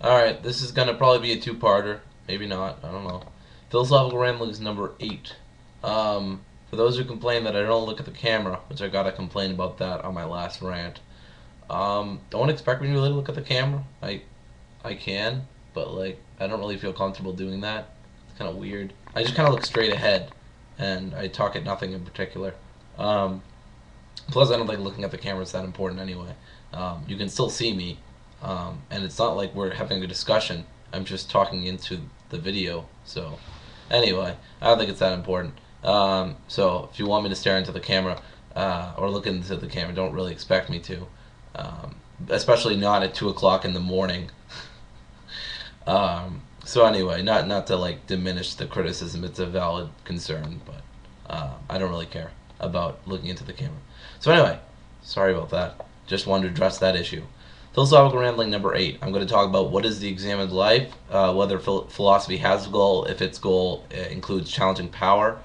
Alright, this is gonna probably be a two-parter. Maybe not. I don't know. Philosophical Ramblings number 8. For those who complain that I don't look at the camera, which I gotta complain about that on my last rant, don't expect me to really look at the camera. I can, but like I don't really feel comfortable doing that. It's kind of weird. I just kind of look straight ahead, and I talk at nothing in particular. Um, Plus, I don't think looking at the camera is that important anyway. You can still see me, and it's not like we're having a discussion. I'm just talking into the video. So, anyway, I don't think it's that important. So, if you want me to stare into the camera or look into the camera, don't really expect me to. Especially not at 2 o'clock in the morning. So anyway, not to like diminish the criticism. It's a valid concern, but I don't really care about looking into the camera. So anyway, sorry about that. Just wanted to address that issue. Philosophical Rambling number 8. I'm going to talk about what is the examined life, whether philosophy has a goal, if its goal includes challenging power.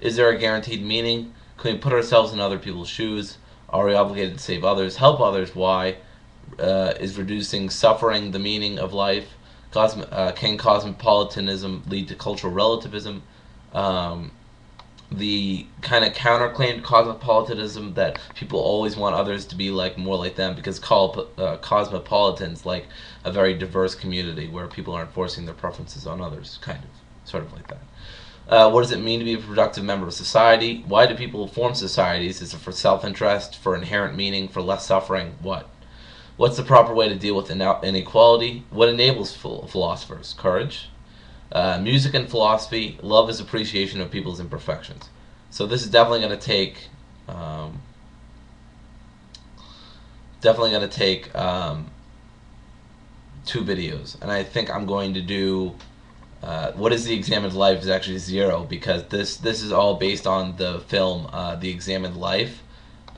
Is there a guaranteed meaning? Can we put ourselves in other people's shoes? Are we obligated to save others, help others? Why? Is reducing suffering the meaning of life? Can cosmopolitanism lead to cultural relativism? Um, the kind of counterclaim to cosmopolitanism that people always want others to be like more like them because cosmopolitans like a very diverse community where people aren't forcing their preferences on others, kind of, sort of like that. What does it mean to be a productive member of society? Why do people form societies? Is it for self-interest, for inherent meaning, for less suffering? What? What's the proper way to deal with inequality? What enables philosophers? Courage. Music and philosophy. Love is appreciation of people's imperfections. So this is um, definitely going to take 2 videos, and I think I'm going to do what is the examined life is actually 0 because this is all based on the film The Examined Life,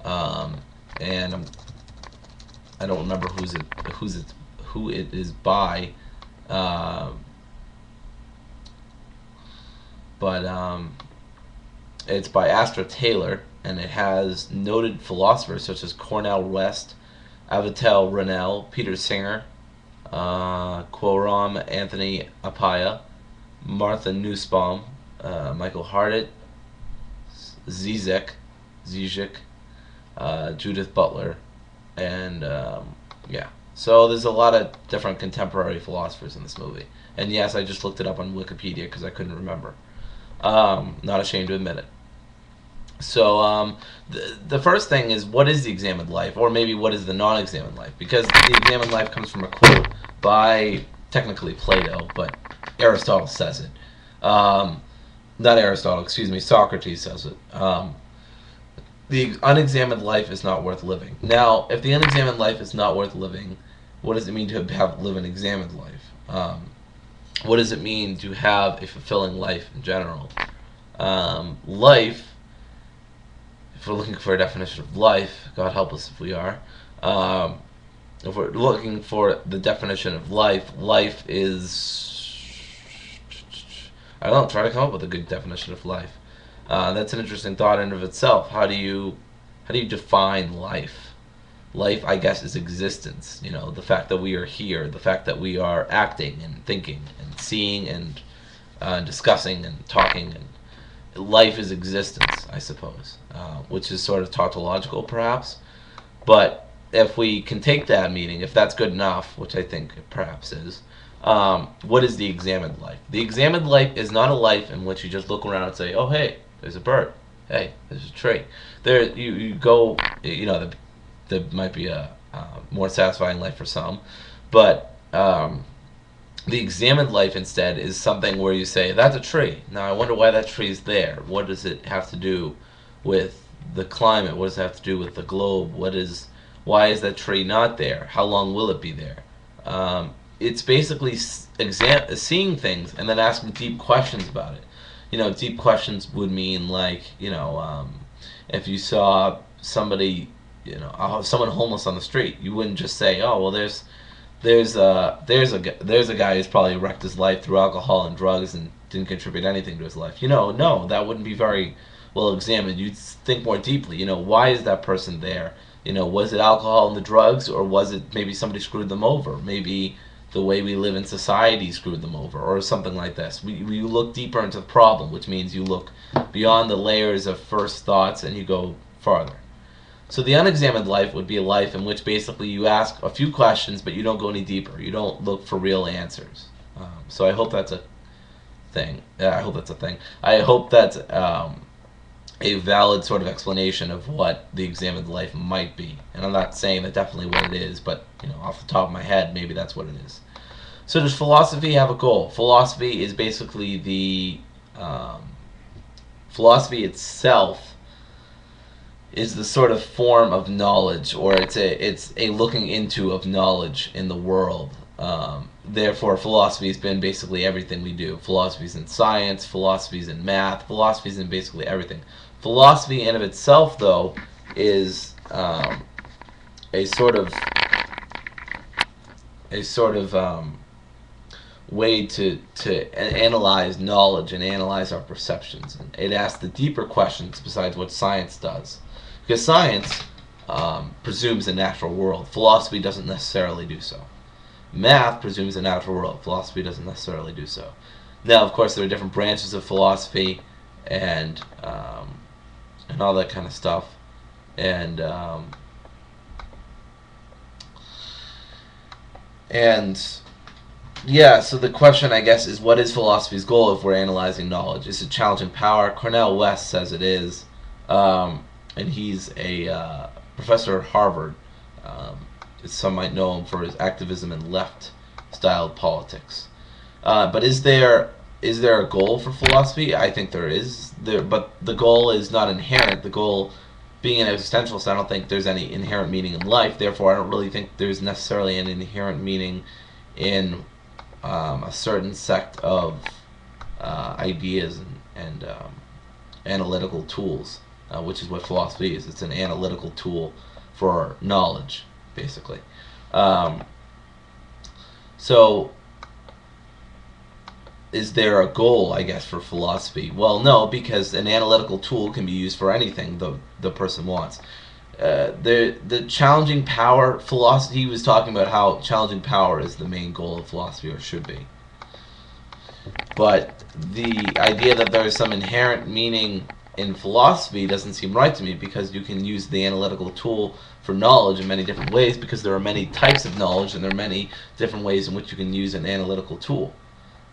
um, and I don't remember who it is by, um, but it's by Astra Taylor, and it has noted philosophers such as Cornel West, Avital Ronell, Peter Singer, Quoram Anthony Appiah, Martha Nussbaum, Michael Hardt, Zizek, Zizek, Judith Butler, and yeah. So there's a lot of different contemporary philosophers in this movie. And yes, I just looked it up on Wikipedia because I couldn't remember. Not ashamed to admit it. So the first thing is what is the examined life, or maybe what is the non-examined life? Because the examined life comes from a quote by technically Plato, but Aristotle says it. Um, Not Aristotle, excuse me. Socrates says it. The unexamined life is not worth living. Now, if the unexamined life is not worth living, what does it mean to live an examined life? What does it mean to have a fulfilling life in general? Life, if we're looking for a definition of life, God help us if we are. Um, if we're looking for the definition of life, life is, I don't know, try to come up with a good definition of life. That's an interesting thought in and of itself. How do you define life? Life, I guess, is existence. You know, the fact that we are here, the fact that we are acting and thinking and seeing and discussing and talking, and life is existence, I suppose, which is sort of tautological, perhaps. But if we can take that meaning, if that's good enough, which I think it perhaps is, what is the examined life? The examined life is not a life in which you just look around and say, "Oh, hey, there's a bird. Hey, there's a tree." There, you go. You know, there might be a more satisfying life for some, but the examined life instead is something where you say, "That's a tree. Now I wonder why that tree is there. What does it have to do with the climate? What does it have to do with the globe? Why is that tree not there? How long will it be there?" It's basically seeing things and then asking deep questions about it. You know, deep questions would mean like, if you saw somebody, someone homeless on the street, you wouldn't just say, "Oh, well, there's a guy who's probably wrecked his life through alcohol and drugs and didn't contribute anything to his life." No, that wouldn't be very well examined. You'd think more deeply. Why is that person there? Was it alcohol and the drugs, or was it maybe somebody screwed them over? Maybe the way we live in society screwed them over, or something like this. You look deeper into the problem, which means you look beyond the layers of first thoughts and you go farther. So the unexamined life would be a life in which basically you ask a few questions, but you don't go any deeper. You don't look for real answers. So I hope that's a thing. I hope that's a thing. I hope that's a valid sort of explanation of what the examined life might be. And I'm not saying that definitely what it is, but off the top of my head, maybe that's what it is. So does philosophy have a goal? Philosophy is basically philosophy itself is the sort of form of knowledge, or it's a looking into of knowledge in the world. Therefore, philosophy has been basically everything we do. Philosophy's in science, philosophy's in math, philosophy's in basically everything. Philosophy in of itself, though, is a sort of way to analyze knowledge and analyze our perceptions. And it asks the deeper questions besides what science does. Because science presumes a natural world. Philosophy doesn't necessarily do so. Math presumes a natural world. Philosophy doesn't necessarily do so. Now, of course, there are different branches of philosophy and all that kind of stuff. And yeah, so the question, I guess, is what is philosophy's goal if we're analyzing knowledge? Is it challenging power? Cornel West says it is. And he's a professor at Harvard. Some might know him for his activism in left-styled politics. But is there a goal for philosophy? I think there is. But the goal is not inherent. The goal, being an existentialist, I don't think there's any inherent meaning in life. Therefore, I don't really think there's necessarily an inherent meaning in a certain sect of ideas and analytical tools, which is what philosophy is. It's an analytical tool for knowledge, basically. So, is there a goal, I guess, for philosophy? Well, no, because an analytical tool can be used for anything the person wants. The challenging power philosophy, he was talking about how challenging power is the main goal of philosophy, or should be. But the idea that there is some inherent meaning in philosophy doesn't seem right to me, because you can use the analytical tool for knowledge in many different ways, because there are many types of knowledge and there are many different ways in which you can use an analytical tool.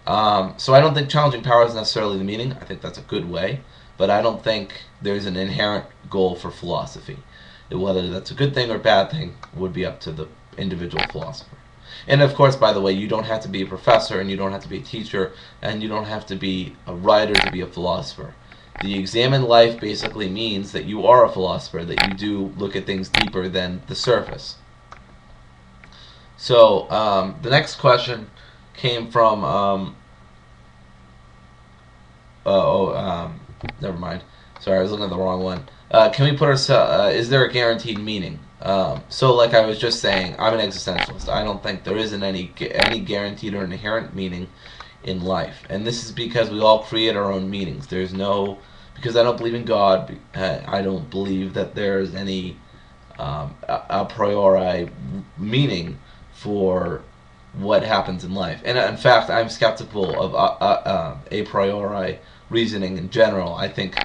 So I don't think challenging power is necessarily the meaning. I think that's a good way, but I don't think there's an inherent goal for philosophy. Whether that's a good thing or a bad thing would be up to the individual philosopher. And of course, by the way, you don't have to be a professor, and you don't have to be a teacher, and you don't have to be a writer to be a philosopher. The examined life basically means that you are a philosopher, that you do look at things deeper than the surface. So the next question came from never mind. Sorry, I was looking at the wrong one. Can we put is there a guaranteed meaning? So like I was just saying, I'm an existentialist. I don't think there isn't any guaranteed or inherent meaning in life. And this is because we all create our own meanings. Because I don't believe in God, I don't believe that there's any a priori meaning for what happens in life. And in fact, I'm skeptical of a priori reasoning in general. I think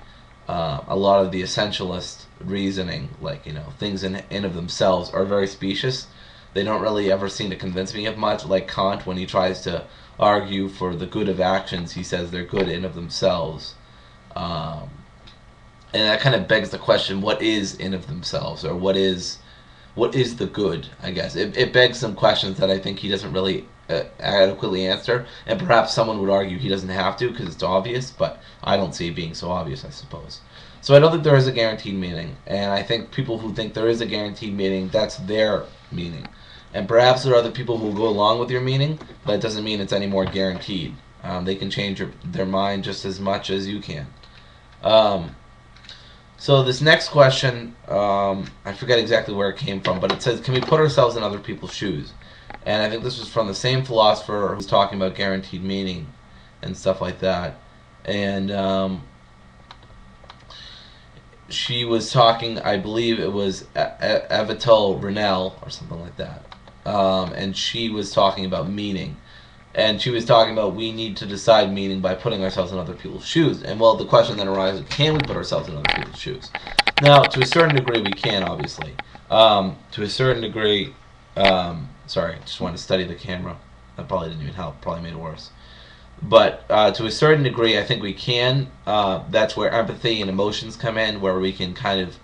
a lot of the essentialist reasoning, like, things in of themselves, are very specious. They don't really ever seem to convince me of much. Like Kant, when he tries to argue for the good of actions, he says they're good in of themselves. And that kind of begs the question, what is in of themselves, or what is the good, I guess. It begs some questions that I think he doesn't really adequately answer, and perhaps someone would argue he doesn't have to because it's obvious, but I don't see it being so obvious, I suppose. So I don't think there is a guaranteed meaning, and I think people who think there is a guaranteed meaning, that's their meaning. And perhaps there are other people who will go along with your meaning, but it doesn't mean it's any more guaranteed. They can change their mind just as much as you can. So this next question, I forget exactly where it came from, but it says, can we put ourselves in other people's shoes? And I think this was from the same philosopher who was talking about guaranteed meaning and stuff like that. And she was talking, I believe it was Evital Renel or something like that. and she was talking about meaning. And she was talking about we need to decide meaning by putting ourselves in other people's shoes. And well, the question then arises, can we put ourselves in other people's shoes? Now, to a certain degree, we can, obviously. To a certain degree, sorry, just wanted to study the camera. That probably didn't even help, probably made it worse. But to a certain degree, I think we can. That's where empathy and emotions come in, where we can kind of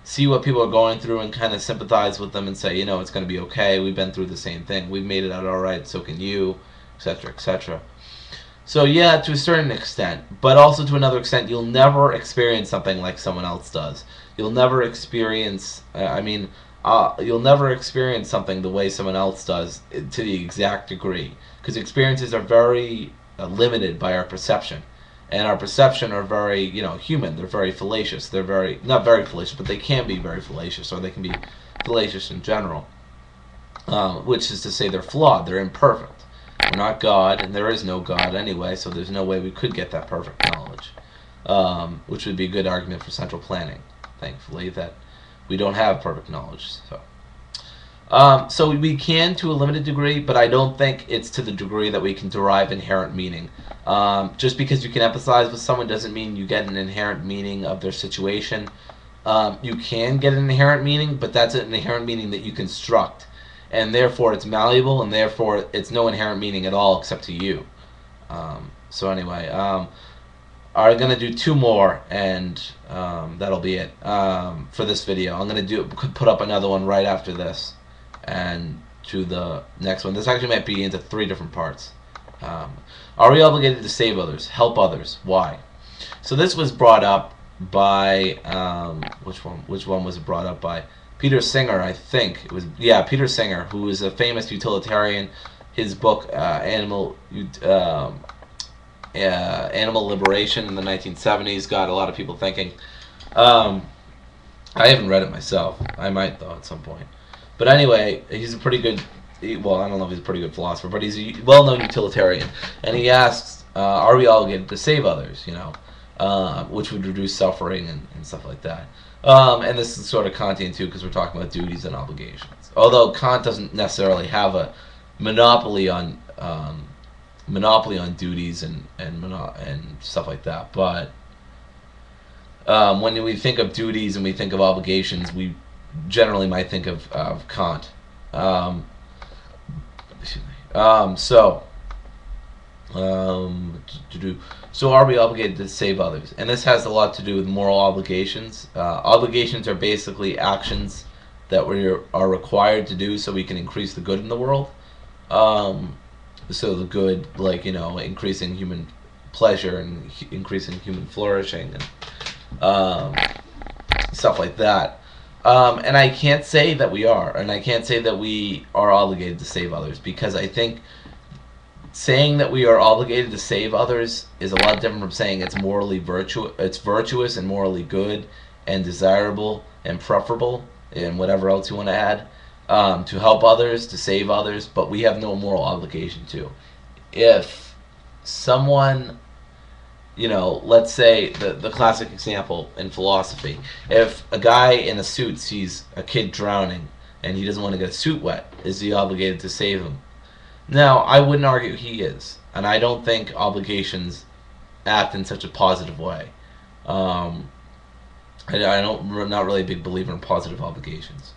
see what people are going through and kind of sympathize with them and say, it's going to be okay. We've been through the same thing. We've made it out all right. So can you, etc., etc. So yeah, to a certain extent, but also to another extent, you'll never experience something like someone else does. You'll never experience. You'll never experience something the way someone else does to the exact degree, because experiences are very limited by our perception, and our perception are very human. They're very fallacious. They're very not very fallacious, but they can be very fallacious, or they can be fallacious in general, which is to say they're flawed. They're imperfect. We're not God, and there is no God anyway, so there's no way we could get that perfect knowledge, which would be a good argument for central planning. Thankfully, that we don't have perfect knowledge. So we can to a limited degree, but I don't think it's to the degree that we can derive inherent meaning. Just because you can empathize with someone doesn't mean you get an inherent meaning of their situation. You can get an inherent meaning, but that's an inherent meaning that you construct, and therefore it's malleable, and therefore it's no inherent meaning at all except to you. So anyway, I'm going to do two more, and that'll be it for this video. I'm going to put up another one right after this, and to the next one. This actually might be into 3 different parts. Are we obligated to save others, help others? Why? So this was brought up by which one was it brought up by? Peter Singer, I think it was. Yeah, Peter Singer, who is a famous utilitarian. His book Animal Liberation in the 1970s got a lot of people thinking. I haven't read it myself. I might though at some point. But anyway, he's a pretty good. Well, I don't know if he's a pretty good philosopher, but he's a well-known utilitarian, and he asks, "Are we obligated to save others?" Which would reduce suffering and stuff like that. And this is sort of Kantian too, because we're talking about duties and obligations. Although Kant doesn't necessarily have a monopoly on duties and stuff like that. But when we think of duties and we think of obligations, we generally might think of Kant. So are we obligated to save others? And this has a lot to do with moral obligations. Obligations are basically actions that we are required to do so we can increase the good in the world. So the good, like, increasing human pleasure and increasing human flourishing and stuff like that. And I can't say that we are, and I can't say that we are obligated to save others, because I think saying that we are obligated to save others is a lot different from saying it's morally virtuous and morally good and desirable and preferable and whatever else you want to add, to help others, to save others, but we have no moral obligation to. If someone, let's say the classic example in philosophy, if a guy in a suit sees a kid drowning and he doesn't want to get his suit wet, is he obligated to save him? Now, I wouldn't argue he is, and I don't think obligations act in such a positive way. I'm not really a big believer in positive obligations,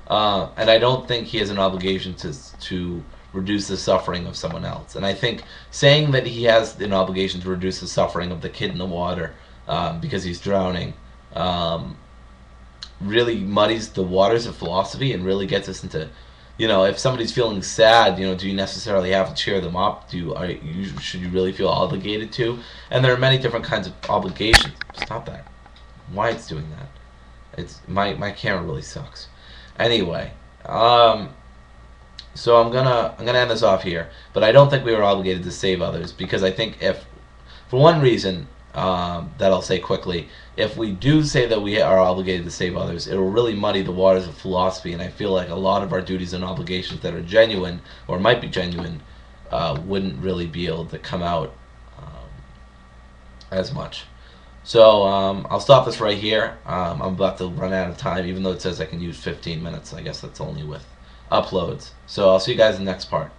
and I don't think he has an obligation to reduce the suffering of someone else. And I think saying that he has an obligation to reduce the suffering of the kid in the water because he's drowning really muddies the waters of philosophy and really gets us into, if somebody's feeling sad, do you necessarily have to cheer them up? Should you really feel obligated to? And there are many different kinds of obligations. Stop that. Why it's doing that? It's my camera really sucks. Anyway, so I'm gonna end this off here. But I don't think we were obligated to save others, because I think if, for one reason, that I'll say quickly, if we do say that we are obligated to save others, it will really muddy the waters of philosophy, and I feel like a lot of our duties and obligations that are genuine, or might be genuine, wouldn't really be able to come out as much. So I'll stop this right here. I'm about to run out of time, even though it says I can use 15 minutes. I guess that's only with uploads. So I'll see you guys in the next part.